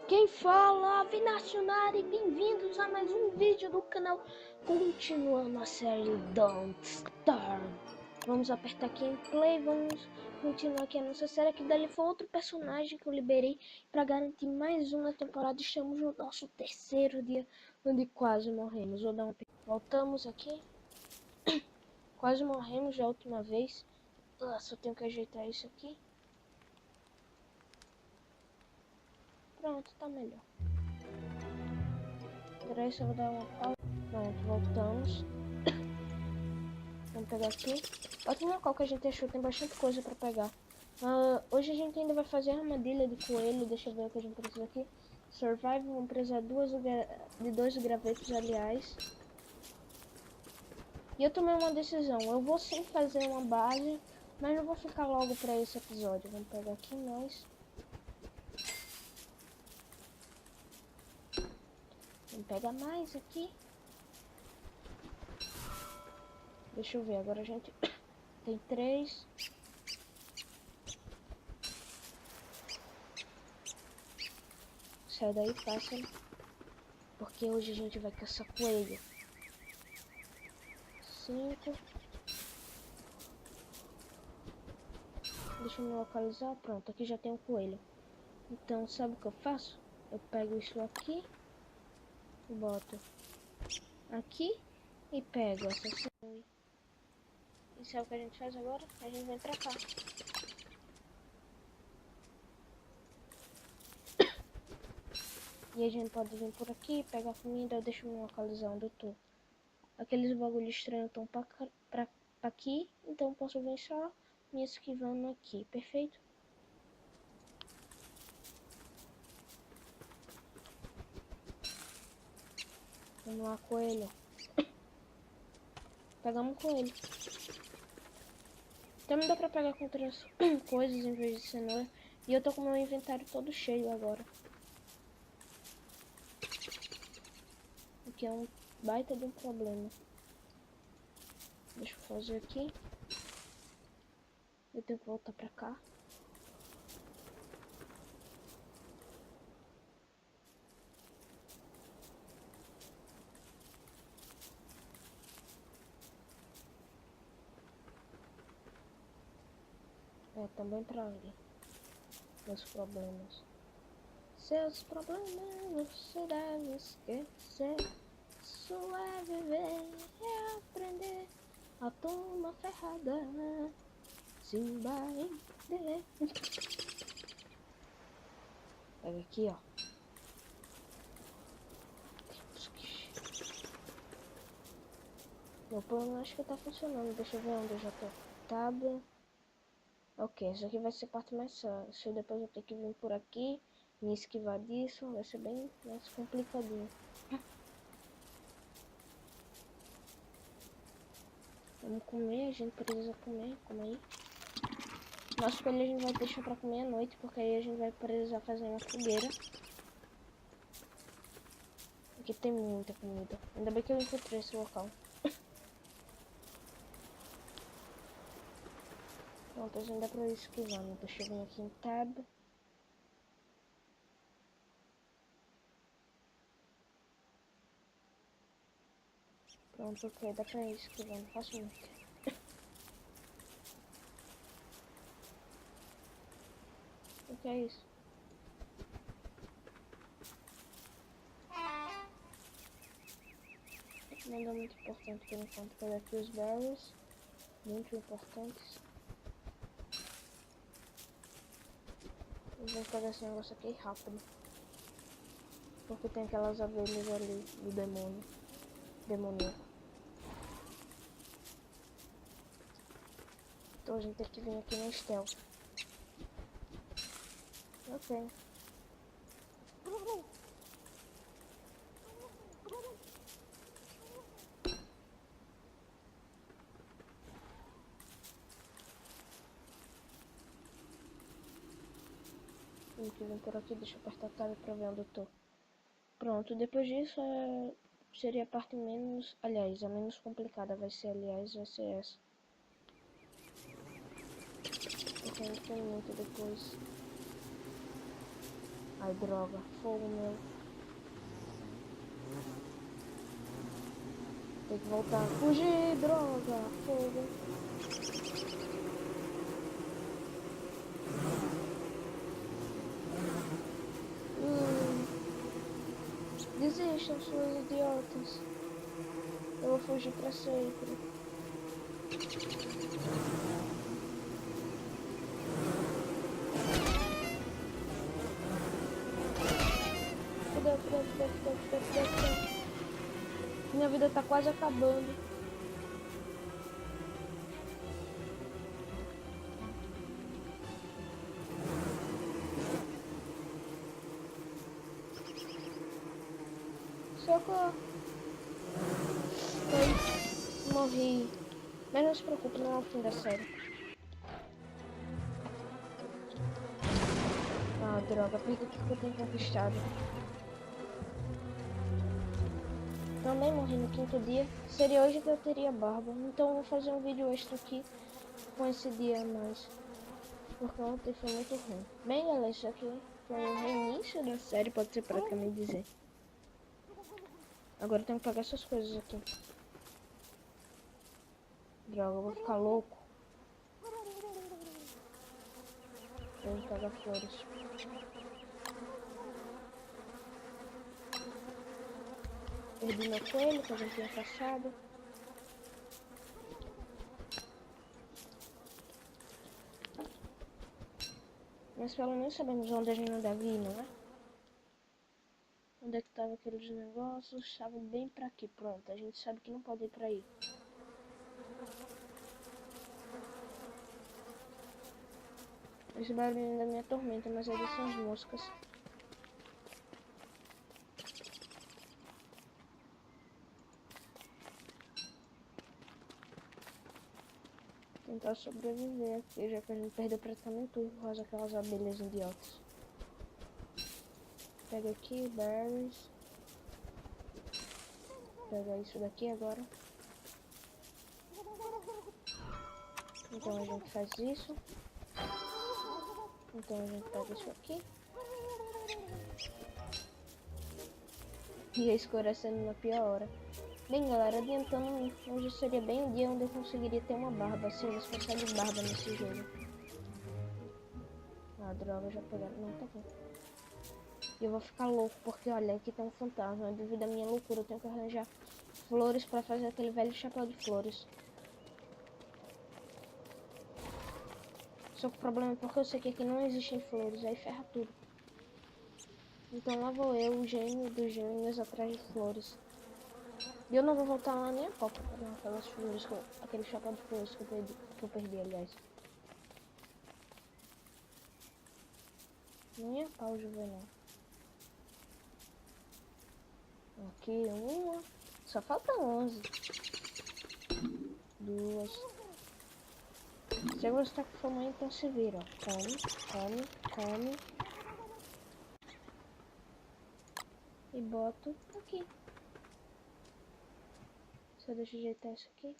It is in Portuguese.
Quem fala, Vinacionário, e bem-vindos a mais um vídeo do canal, continuando a série Don't Starve. Vamos apertar aqui em play, vamos continuar aqui a nossa série, que dali foi outro personagem que eu liberei para garantir mais uma temporada. Estamos no nosso terceiro dia, onde quase morremos. Vou dar uma... Voltamos aqui, quase morremos da última vez. Só tenho que ajeitar isso aqui. Pronto, tá melhor. Peraí, só vou dar uma pausa. Pronto, voltamos. Vamos pegar aqui. Outro local que a gente achou, tem bastante coisa pra pegar. Hoje a gente ainda vai fazer a armadilha de coelho. Deixa eu ver o que a gente precisa aqui. Survive, vamos precisar de 2 gravetos, aliás. E eu tomei uma decisão. Eu vou sim fazer uma base, mas não vou ficar logo pra esse episódio. Vamos pegar aqui mais. Vamos pegar mais aqui. Deixa eu ver, agora a gente tem 3. Sai daí, pássaro. Porque hoje a gente vai caçar coelho. 5. Deixa eu me localizar. Pronto, aqui já tem um coelho. Então, sabe o que eu faço? Eu pego isso aqui, boto aqui e pego essa sangue. E sabe o que a gente faz agora? A gente vem pra cá. E a gente pode vir por aqui, pegar comida. Deixa eu me localizar onde eu tô. Aqueles bagulho estranhos estão pra aqui, então eu posso vir só me esquivando aqui, perfeito? Vamos lá, coelho. Pegamos um coelho. Também dá pra pegar com outras coisas em vez de cenoura. E eu tô com meu inventário todo cheio agora. O que é um baita de um problema. Deixa eu fazer aqui. Eu tenho que voltar pra cá. Também pra ali. Meus problemas. Seus problemas você deve esquecer. Isso é viver, é aprender. A turma ferrada se vai entender. Pega aqui, ó. Meu plano acho que tá funcionando. Deixa eu ver onde eu já tô. Tab. Ok, isso aqui vai ser parte mais fácil. Depois eu tenho que vir por aqui, me esquivar disso. Vai ser bem mais complicadinho. Vamos comer, a gente precisa comer. Calma aí. Nosso coelho a gente vai deixar pra comer à noite, porque aí a gente vai precisar fazer uma fogueira. Aqui tem muita comida. Ainda bem que eu encontrei esse local. Pronto, a gente dá pra ir esquivando. Tô chegando aqui em Tab. Pronto, ok, dá pra ir esquivando facilmente. O que é isso? Não é muito importante por enquanto. Pegar aqui os berries. Muito importantes. Eu vou pegar esse negócio aqui rápido. Porque tem aquelas abelhas ali do demônio. Demoníaco. Então a gente tem que vir aqui no stealth. Ok. Tem que vir por aqui, deixa eu apertar a tab pra ver onde eu tô. Pronto, depois disso seria a parte menos, aliás, a menos complicada vai ser essa. Porque não tem muito depois. Ai, droga. Fogo, meu. Tem que voltar. Fugir, droga. Fogo. Desistam, suas idiotas. Eu vou fugir pra sempre. Fudeu. Minha vida tá quase acabando. Socorro. Foi. Morri. Mas não se preocupe, não é o fim da série. Ah, droga. Perdi tudo que eu tenho conquistado. Também morri no 5º dia. Seria hoje que eu teria barba. Então eu vou fazer um vídeo extra aqui com esse dia a mais. Porque ontem foi muito ruim. Bem, galera, isso aqui foi o reinício da série, pode ser praticamente dizer. Agora eu tenho que pegar essas coisas aqui. Droga, eu vou ficar louco. Eu vou pegar flores. Perdi meu coelho que a gente tinha caçado. Mas pelo menos sabemos onde a gente não deve ir, não é? Onde é que tava aqueles negócios? Estava bem pra aqui, pronto. A gente sabe que não pode ir pra aí. Esse barulho ainda me atormenta, mas ali são as moscas. Tentar sobreviver aqui, já que a gente perdeu praticamente tudo por causa daquelas abelhas idiotas. Pega aqui, berries. Pega isso daqui agora. Então a gente faz isso. Então a gente pega isso aqui. E escurecendo na pior hora. Bem, galera, adiantando, hoje seria bem o dia onde eu conseguiria ter uma barba. Assim, eles conseguem barba nesse jogo. Ah, droga, já pegaram. Não, tá bom. E eu vou ficar louco, porque olha, aqui tem um fantasma. Devido à minha loucura, eu tenho que arranjar flores pra fazer aquele velho chapéu de flores. Só que o problema é porque eu sei que aqui não existem flores, aí ferra tudo. Então lá vou eu, o gênio dos gênios, atrás de flores. E eu não vou voltar lá nem a pau pra pegar aquelas flores, aquele chapéu de flores que eu perdi, aliás. Nem a pau, Juvenal. Aqui, uma. Só falta 11. 2. Se você tá com fome, então se vira, ó. Come. E boto aqui. Só deixa eu ajeitar isso aqui.